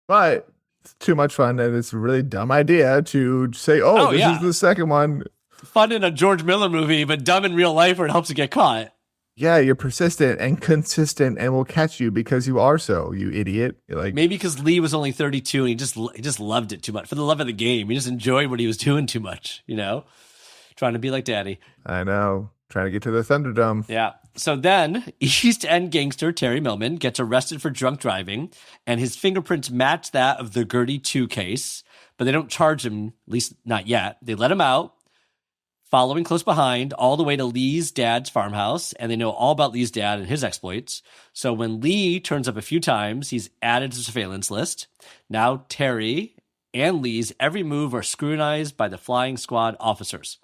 but it's too much fun, and it's a really dumb idea to say, "This is the second one." Fun in a George Miller movie, but dumb in real life where it helps you get caught. Yeah, you're persistent and consistent, and we'll catch you because you are so, you idiot. You're like, maybe because Lee was only 32 and he just loved it too much for the love of the game. He just enjoyed what he was doing too much, trying to be like daddy. I know, trying to get to the Thunderdome. Yeah. So then East End gangster Terry Millman gets arrested for drunk driving, and his fingerprints match that of the Gertie 2 case, but they don't charge him, at least not yet. They let him out, following close behind all the way to Lee's dad's farmhouse, and they know all about Lee's dad and his exploits. So when Lee turns up a few times, he's added to the surveillance list. Now Terry and Lee's every move are scrutinized by the flying squad officers.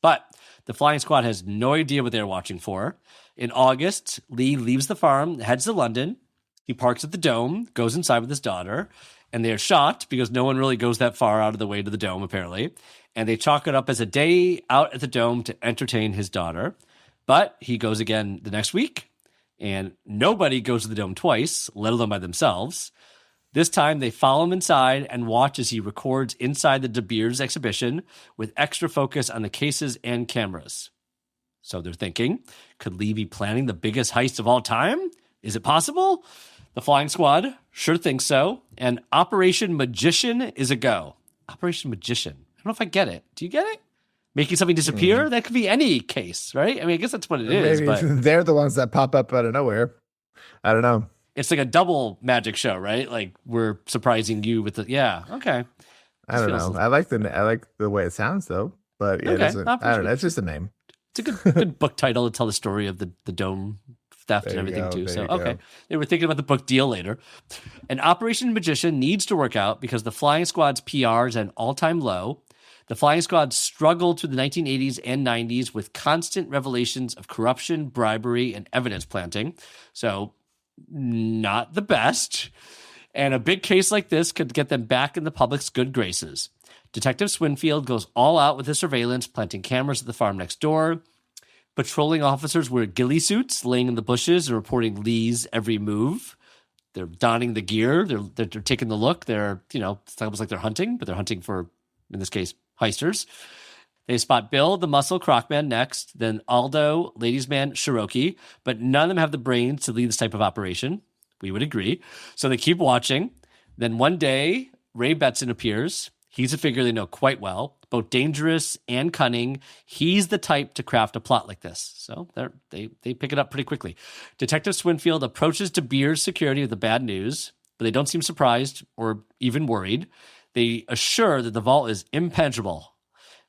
But the flying squad has no idea what they're watching for. In August, Lee leaves the farm, heads to London. He parks at the Dome, goes inside with his daughter, and they are shocked because no one really goes that far out of the way to the Dome, apparently. And they chalk it up as a day out at the Dome to entertain his daughter. But he goes again the next week, and nobody goes to the Dome twice, let alone by themselves. This time, they follow him inside and watch as he records inside the De Beers exhibition with extra focus on the cases and cameras. So they're thinking, could Lee be planning the biggest heist of all time? Is it possible? The flying squad sure thinks so. And Operation Magician is a go. Operation Magician. I don't know if I get it. Do you get it? Making something disappear? That could be any case, right? I mean, I guess that's what it is. Maybe but they're the ones that pop up out of nowhere. I don't know. It's like a double magic show, right? Like we're surprising you with the okay. I don't know. I like the way it sounds though, but it doesn't. I don't know. It's just a name. It's a good book title to tell the story of the Dome theft and everything too. So okay, they were thinking about the book deal later. And Operation Magician needs to work out because the flying squad's PR is at an all-time low. The flying squad struggled through the 1980s and 90s with constant revelations of corruption, bribery, and evidence planting. So not the best. And a big case like this could get them back in the public's good graces. Detective Swinfield goes all out with his surveillance, planting cameras at the farm next door. Patrolling officers wear ghillie suits, laying in the bushes and reporting Lee's every move. They're donning the gear. They're taking the look. They're, it's almost like they're hunting, but they're hunting for, in this case, heisters. They spot Bill, the muscle Crocman, next, then Aldo, ladies' man Cherokee, but none of them have the brains to lead this type of operation. We would agree. So they keep watching. Then one day, Ray Betson appears. He's a figure they know quite well, both dangerous and cunning. He's the type to craft a plot like this. So they pick it up pretty quickly. Detective Swinfield approaches De Beers security with the bad news, but they don't seem surprised or even worried. They assure that the vault is impenetrable.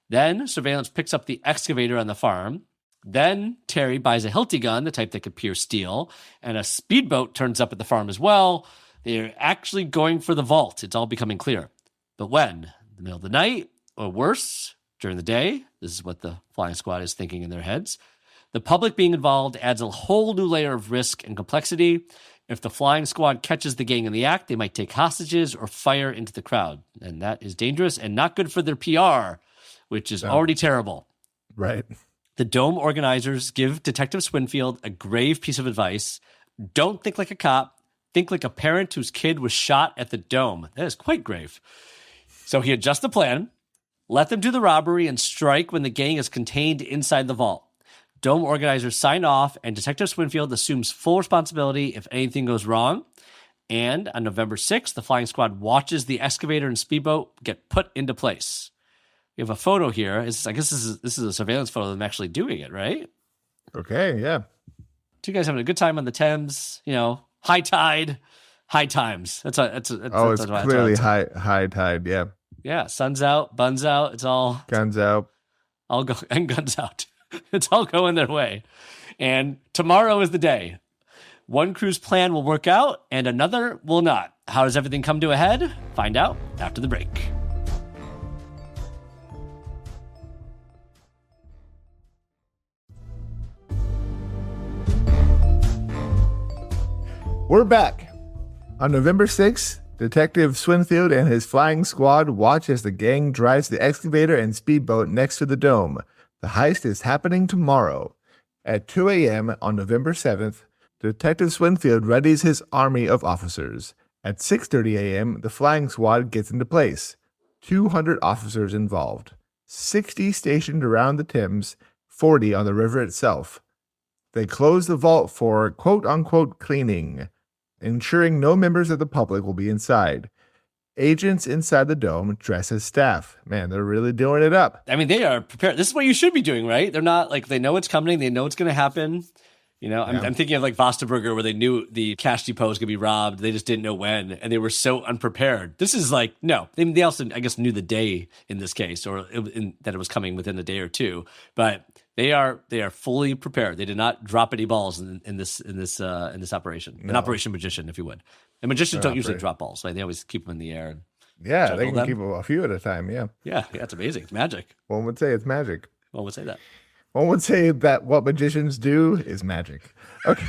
Then surveillance picks up the excavator on the farm. Then Terry buys a Hilti gun, the type that could pierce steel, and a speedboat turns up at the farm as well. They're actually going for the vault. It's all becoming clear. But when? In the middle of the night, or worse, during the day? This is what the flying squad is thinking in their heads. The public being involved adds a whole new layer of risk and complexity. If the flying squad catches the gang in the act, they might take hostages or fire into the crowd. And that is dangerous and not good for their PR, which is already terrible. Right. The Dome organizers give Detective Swinfield a grave piece of advice. Don't think like a cop. Think like a parent whose kid was shot at the Dome. That is quite grave. So he adjusts the plan. Let them do the robbery and strike when the gang is contained inside the vault. Dome organizers sign off, and Detective Swinfield assumes full responsibility if anything goes wrong. And on November 6th, the flying squad watches the excavator and speedboat get put into place. We have a photo here. I guess this is a surveillance photo of them actually doing it, right? Okay, yeah. Two guys having a good time on the Thames, high tide, high times. It's clearly high tide, yeah. Yeah, sun's out, buns out, it's all guns out. And guns out. It's all going their way. And tomorrow is the day. One crew's plan will work out and another will not. How does everything come to a head? Find out after the break. We're back. On November 6th, Detective Swinfield and his flying squad watch as the gang drives the excavator and speedboat next to the Dome. The heist is happening tomorrow. At 2 a.m. on November 7th, Detective Swinfield readies his army of officers. At 6:30 a.m., the flying squad gets into place. 200 officers involved. 60 stationed around the Thames, 40 on the river itself. They close the vault for quote-unquote cleaning, ensuring no members of the public will be inside. Agents inside the Dome dress as staff. Man, they're really doing it up. I mean, they are prepared. This is what you should be doing, right? They're not like, they know it's coming. They know it's going to happen. I'm thinking of like Vostaberger, where they knew the cash depot was going to be robbed. They just didn't know when, and they were so unprepared. This is like, no. They also, I guess, knew the day in this case, or that it was coming within a day or two. But they are fully prepared. They did not drop any balls in this operation. No. An Operation Magician, if you would. And magicians don't usually drop balls, right? They always keep them in the air. And yeah, they can keep a few at a time. Yeah. Yeah, it's amazing. It's magic. One would say it's magic. One would say that. One would say that what magicians do is magic. Okay.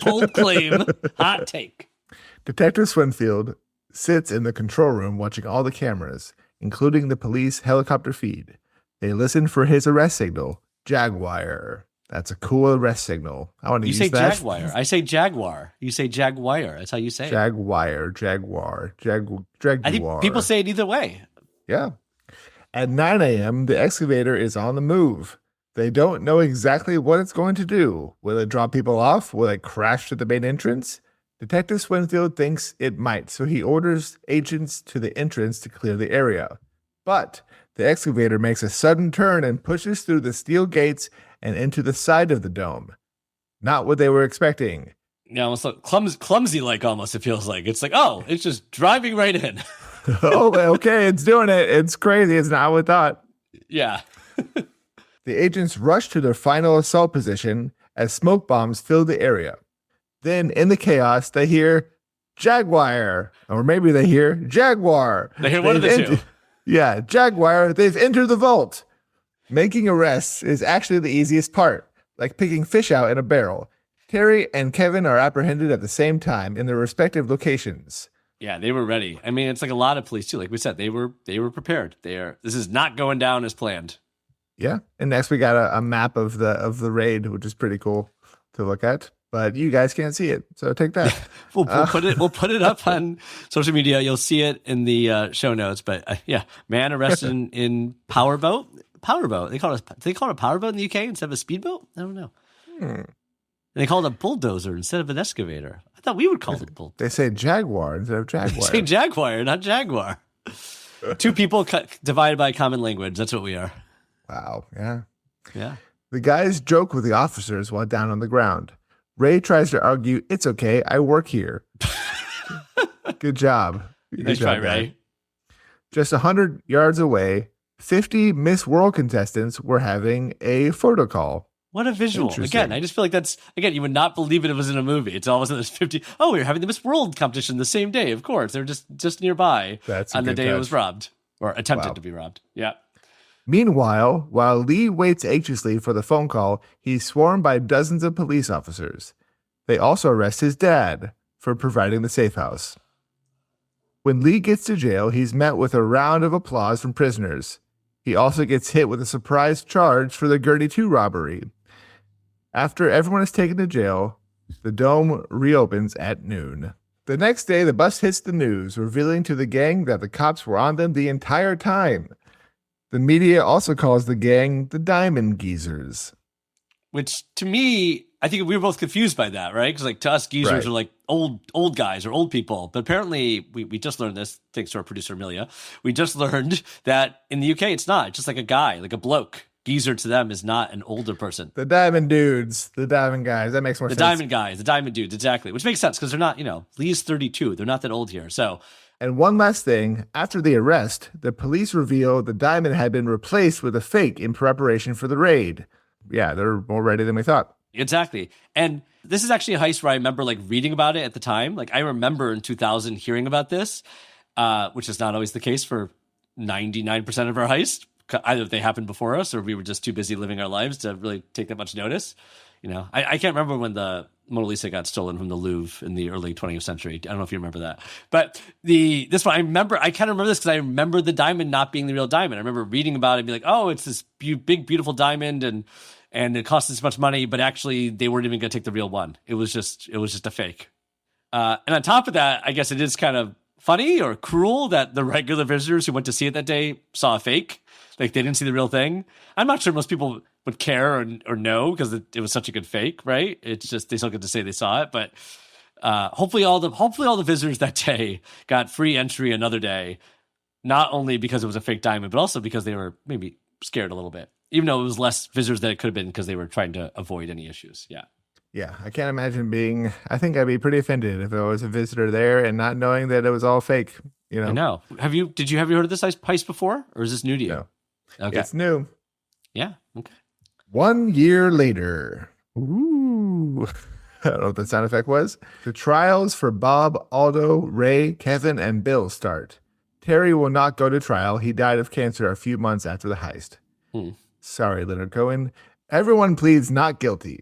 Bold claim. Hot take. Detective Swinfield sits in the control room watching all the cameras, including the police helicopter feed. They listen for his arrest signal, Jaguar. That's a cool arrest signal. I want to use that. You say Jaguar. I say Jaguar. You say Jaguar. That's how you say it. Jaguar. I think people say it either way. Yeah. At 9 a.m., the excavator is on the move. They don't know exactly what it's going to do. Will it drop people off? Will it crash to the main entrance? Detective Swinfield thinks it might, so he orders agents to the entrance to clear the area. But the excavator makes a sudden turn and pushes through the steel gates and into the side of the Dome. Not what they were expecting. Yeah, almost like clumsy like almost, it feels like. It's like, oh, it's just driving right in. Oh, okay, it's doing it. It's crazy. It's not what we thought. Yeah. The agents rush to their final assault position as smoke bombs fill the area. Then, in the chaos, they hear Jaguar. Or maybe they hear Jaguar. They hear one of the two. Yeah, Jaguar. They've entered the vault. Making arrests is actually the easiest part, like picking fish out in a barrel. Terry and Kevin are apprehended at the same time in their respective locations. Yeah, they were ready. I mean, it's like a lot of police too. Like we said, they were prepared. This is not going down as planned. Yeah, and next we got a map of the raid, which is pretty cool to look at. But you guys can't see it, so take that. We'll put it up on social media. You'll see it in the show notes. But yeah, man arrested in powerboat. powerboat. They call it a powerboat in the UK instead of a speedboat? I don't know. Hmm. And they call it a bulldozer instead of an excavator. I thought we would call it a bulldozer. They say Jaguar instead of Jaguar. Say Jaguar, not Jaguar. Two people divided by a common language. That's what we are. Wow. Yeah. Yeah. The guys joke with the officers while down on the ground. Ray tries to argue, it's okay, I work here. Good job. Nice try, Ray. Just 100 yards away, 50 Miss World contestants were having a photo call. What a visual. Again, I just feel like you would not believe it was in a movie. It's all of a sudden there's 50. Oh, we were having the Miss World competition the same day. Of course. They're just nearby. That's on the day it was robbed or attempted to be robbed. Yeah. Meanwhile, while Lee waits anxiously for the phone call, he's swarmed by dozens of police officers. They also arrest his dad for providing the safe house. When Lee gets to jail, he's met with a round of applause from prisoners. He also gets hit with a surprise charge for the Gurney 2 robbery. After everyone is taken to jail, the dome reopens at noon. The next day, the bus hits the news, revealing to the gang that the cops were on them the entire time. The media also calls the gang the Diamond Geezers. Which, to me, I think we were both confused by that, right? Because, to us, geezers are like old guys or old people. But apparently, we just learned this, thanks to our producer, Amelia. We just learned that in the UK, it's not. It's just like a guy, like a bloke. Geezer to them is not an older person. The Diamond Dudes, the Diamond Guys. That makes more sense. The Diamond Guys, the Diamond Dudes, exactly. Which makes sense because they're not, Lee's 32. They're not that old here. So... And one last thing, after the arrest, the police reveal the diamond had been replaced with a fake in preparation for the raid. Yeah, they're more ready than we thought. Exactly. And this is actually a heist where I remember reading about it at the time. I remember in 2000 hearing about this, which is not always the case for 99% of our heists. Either they happened before us or we were just too busy living our lives to really take that much notice. I can't remember when the Mona Lisa got stolen from the Louvre in the early 20th century. I don't know if you remember that. But this one, I kind of remember this because I remember the diamond not being the real diamond. I remember reading about it and be like, oh, it's this big, beautiful diamond and it cost this much money, but actually they weren't even going to take the real one. It was just a fake. And on top of that, I guess it is kind of funny or cruel that the regular visitors who went to see it that day saw a fake. They didn't see the real thing. I'm not sure most people would care or know because it was such a good fake, right? It's just they still get to say they saw it, but hopefully all the visitors that day got free entry another day, not only because it was a fake diamond, but also because they were maybe scared a little bit, even though it was less visitors than it could have been because they were trying to avoid any issues. Yeah. Yeah, I can't imagine I think I'd be pretty offended if there was a visitor there and not knowing that it was all fake. I know. Have you heard of this heist before, or is this new to you? No. Okay. It's new. Yeah. Okay. 1 year later. Ooh. I don't know what the sound effect was. The trials for Bob, Aldo, Ray, Kevin, and Bill start. Terry will not go to trial. He died of cancer a few months after the heist. Sorry, Leonard Cohen. Everyone pleads not guilty.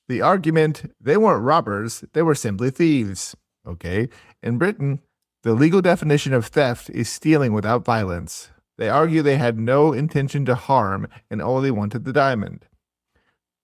The argument, they weren't robbers. They were simply thieves. Okay. In Britain, the legal definition of theft is stealing without violence. They argue they had no intention to harm and only wanted the diamond.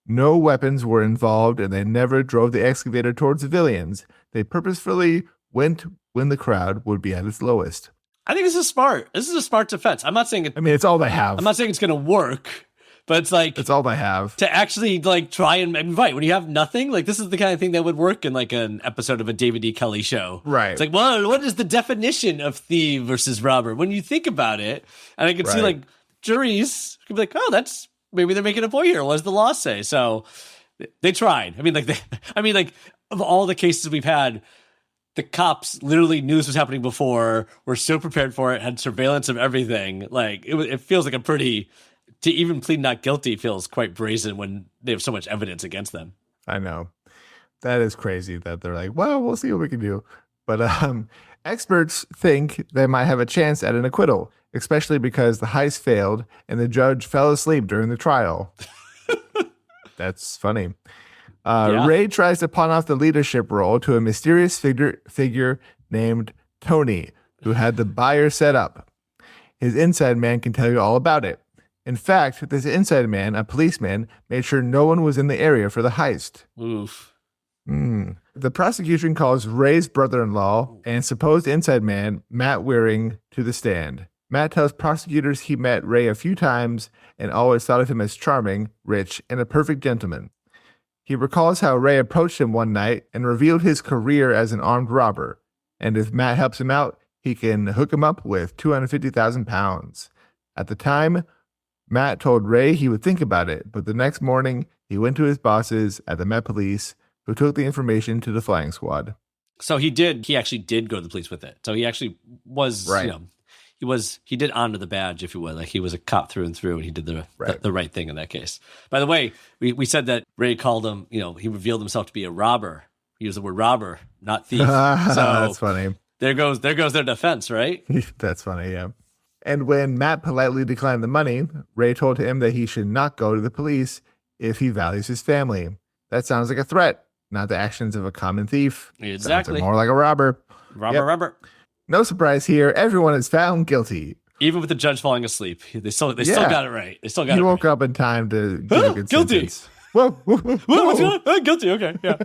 No weapons were involved and they never drove the excavator toward civilians. They purposefully went when the crowd would be at its lowest. I think this is smart. This is a smart defense. I'm not saying it's all they have. I'm not saying it's going to work, but it's it's all they have. To actually try and right, when you have nothing, this is the kind of thing that would work in an episode of a David E. Kelly show. Right. It's well, what is the definition of thief versus robber? When you think about it, and I can see juries could be like, oh, that's maybe they're making a point here. What does the law say? So they tried. Of all the cases we've had, the cops literally knew this was happening before, were so prepared for it, had surveillance of everything. It feels like a pretty... To even plead not guilty feels quite brazen when they have so much evidence against them. I know. That is crazy that they're like, well, we'll see what we can do. But experts think they might have a chance at an acquittal, especially because the heist failed and the judge fell asleep during the trial. That's funny. Ray tries to pawn off the leadership role to a mysterious figure named Tony, who had the buyer set up. His inside man can tell you all about it. In fact, this inside man, a policeman, made sure no one was in the area for the heist. Oof. The prosecution calls Ray's brother-in-law and supposed inside man, Matt Wearing, to the stand. Matt tells prosecutors he met Ray a few times and always thought of him as charming, rich, and a perfect gentleman. He recalls how Ray approached him one night and revealed his career as an armed robber, and if Matt helps him out, he can hook him up with 250,000 pounds. At the time, Matt told Ray he would think about it, but the next morning, he went to his bosses at the Met Police, who took the information to the flying squad. So he actually did go to the police with it. So he actually was, Right. He did honor the badge, if you will. Like he was a cop through and through, and he did the right thing in that case. By the way, we said that Ray called him, he revealed himself to be a robber. He used the word robber, not thief. So That's funny. There goes their defense, right? That's funny, yeah. And when Matt politely declined the money, Ray told him that he should not go to the police if he values his family. That sounds like a threat, not the actions of a common thief. Exactly. Sounds more like a robber. Robber. No surprise here. Everyone is found guilty. Even with the judge falling asleep, they still got it right. They still got it right. He woke up in time to give a good guilty. sentence. Whoa. What's going on? Guilty. Okay. Yeah.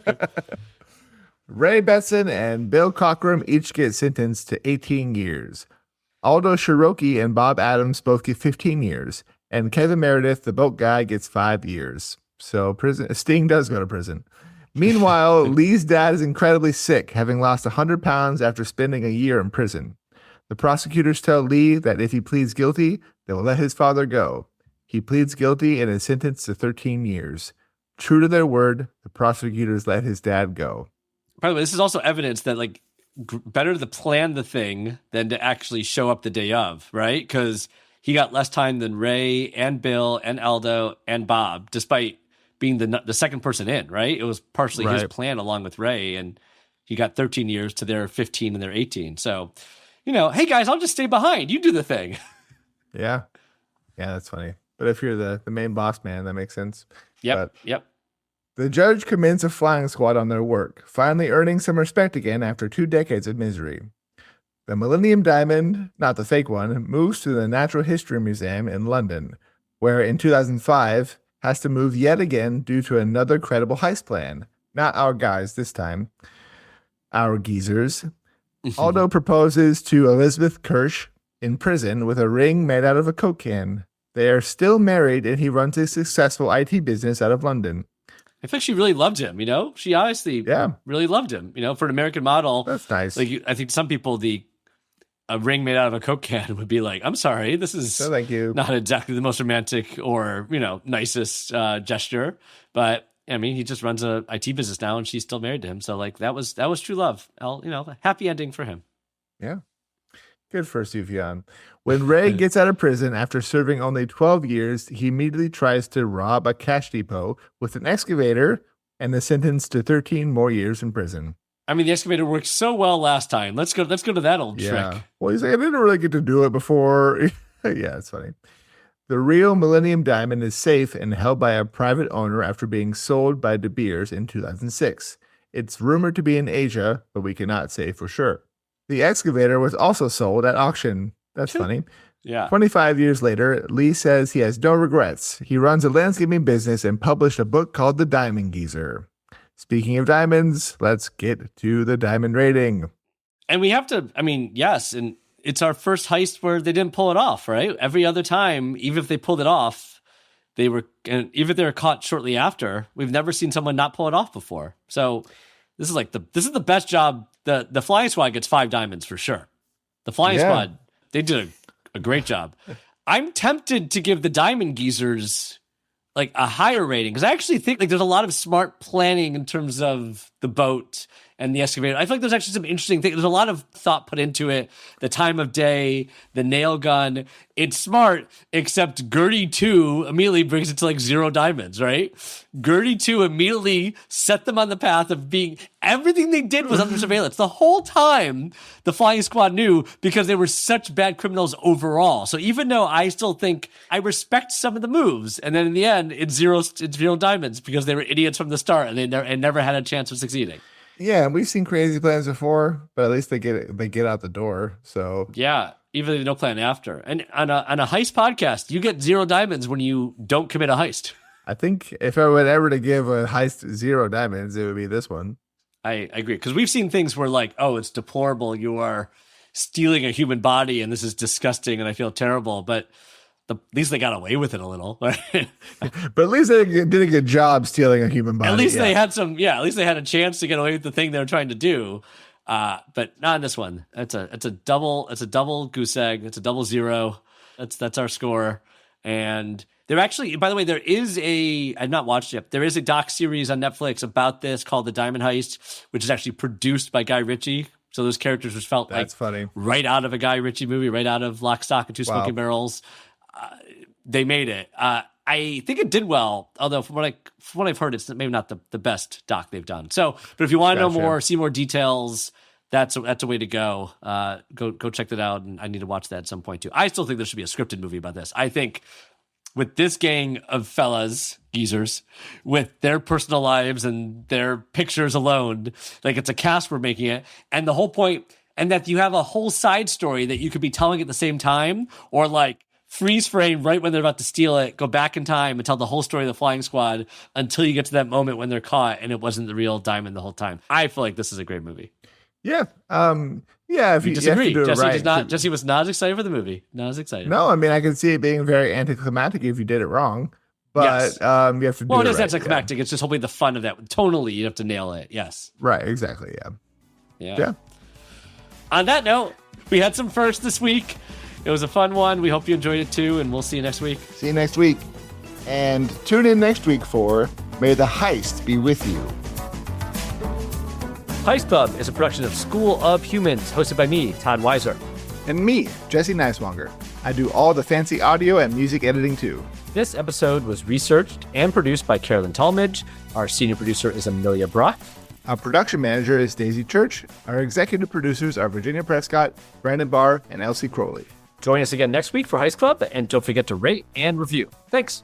Ray Betson and Bill Cockrum each get sentenced to 18 years. Aldo Cherokee and Bob Adams both get 15 years. And Kevin Meredith, the boat guy, gets 5 years. So Sting does go to prison. Meanwhile, Lee's dad is incredibly sick, having lost 100 pounds after spending a year in prison. The prosecutors tell Lee that if he pleads guilty, they will let his father go. He pleads guilty and is sentenced to 13 years. True to their word, the prosecutors let his dad go. By the way, this is also evidence that better to plan the thing than to actually show up the day of, right? Because he got less time than Ray and Bill and Aldo and Bob, despite being the second person in, right? It was partially his plan along with Ray, and he got 13 years to their 15 and their 18. So, hey guys, I'll just stay behind. You do the thing. Yeah, that's funny. But if you're the main boss man, that makes sense. Yep. The judge commends a flying squad on their work, finally earning some respect again after 2 decades of misery. The Millennium Diamond, not the fake one, moves to the Natural History Museum in London, where in 2005 has to move yet again due to another credible heist plan. Not our guys this time. Our geezers. Aldo proposes to Elizabeth Kirsch in prison with a ring made out of a Coke can. They are still married, and he runs a successful IT business out of London. I think she really loved him, She honestly really loved him, for an American model. That's nice. I think some people, a ring made out of a Coke can would be like, I'm sorry, this is thank you. Not exactly the most romantic or, nicest gesture. But, he just runs a IT business now, and she's still married to him. So, that was true love. Happy ending for him. Yeah. Good for Sufjan. When Ray gets out of prison after serving only 12 years, he immediately tries to rob a cash depot with an excavator and is sentenced to 13 more years in prison. The excavator worked so well last time. Let's go to that old trick. Well, he's like, I didn't really get to do it before. Yeah, it's funny. The real Millennium Diamond is safe and held by a private owner after being sold by De Beers in 2006. It's rumored to be in Asia, but we cannot say for sure. The excavator was also sold at auction. That's funny. Yeah. 25 years later, Lee says he has no regrets. He runs a landscaping business and published a book called The Diamond Geezer. Speaking of diamonds, let's get to the diamond rating. And we have to, yes, and it's our first heist where they didn't pull it off, right? Every other time, even if they pulled it off, even if they were caught shortly after, we've never seen someone not pull it off before. So this is the best job. The flying squad gets 5 diamonds for sure. The flying squad, they did a great job. I'm tempted to give the diamond geezers a higher rating, because I actually think there's a lot of smart planning in terms of the boat and the excavator. I feel like there's actually some interesting things. There's a lot of thought put into it. The time of day, the nail gun. It's smart, except Gertie 2 immediately brings it to 0 diamonds, right? Gertie 2 immediately set them on the path of being, everything they did was under surveillance. The whole time, the flying squad knew, because they were such bad criminals overall. So even though I still think I respect some of the moves, and then in the end, it's zero diamonds because they were idiots from the start and they never had a chance of succeeding. Yeah, we've seen crazy plans before, but at least they get out the door. So yeah, even if they don't plan after. And on a heist podcast, you get 0 diamonds when you don't commit a heist. I think if I were ever to give a heist 0 diamonds, it would be this one. I agree, because we've seen things where it's deplorable. You are stealing a human body and this is disgusting and I feel terrible. But at least they got away with it a little. Right? But at least they did a good job stealing a human body. At least they had at least they had a chance to get away with the thing they were trying to do. But not in this one. It's a double goose egg. It's a double zero. That's our score. And there actually, by the way, I've not watched it. There is a doc series on Netflix about this called The Diamond Heist, which is actually produced by Guy Ritchie. So those characters just felt funny. Right out of a Guy Ritchie movie, right out of Lock, Stock, and Two Smoking Barrels. They made it. I think it did well, although from what I've heard, it's maybe not the best doc they've done. So, but if you want to know more, see more details, that's a way to go. Go check that out, and I need to watch that at some point too. I still think there should be a scripted movie about this. I think with this gang of geezers, with their personal lives and their pictures alone, like it's a cast we're making it, and the whole point, and that you have a whole side story that you could be telling at the same time, or like freeze frame right when they're about to steal it, go back in time and tell the whole story of the flying squad until you get to that moment when they're caught and it wasn't the real diamond the whole time. I feel like this is a great movie. Yeah. If you disagree, do it right. Jesse was not as excited for the movie. Not as excited. No, I mean, I can see it being very anticlimactic if you did it wrong. But yes. You have to do it right. Well, it is anticlimactic. Yeah. It's just hopefully the fun of that. Tonally, you have to nail it. Yes. Right. Exactly. Yeah. On that note, we had some firsts this week. It was a fun one. We hope you enjoyed it too, and we'll see you next week. See you next week. And tune in next week for May the Heist Be With You. Heist Club is a production of School of Humans, hosted by me, Todd Weiser. And me, Jesse Neiswanger. I do all the fancy audio and music editing too. This episode was researched and produced by Carolyn Talmadge. Our senior producer is Amelia Brock. Our production manager is Daisy Church. Our executive producers are Virginia Prescott, Brandon Barr, and Elsie Crowley. Join us again next week for Heist Club, and don't forget to rate and review. Thanks.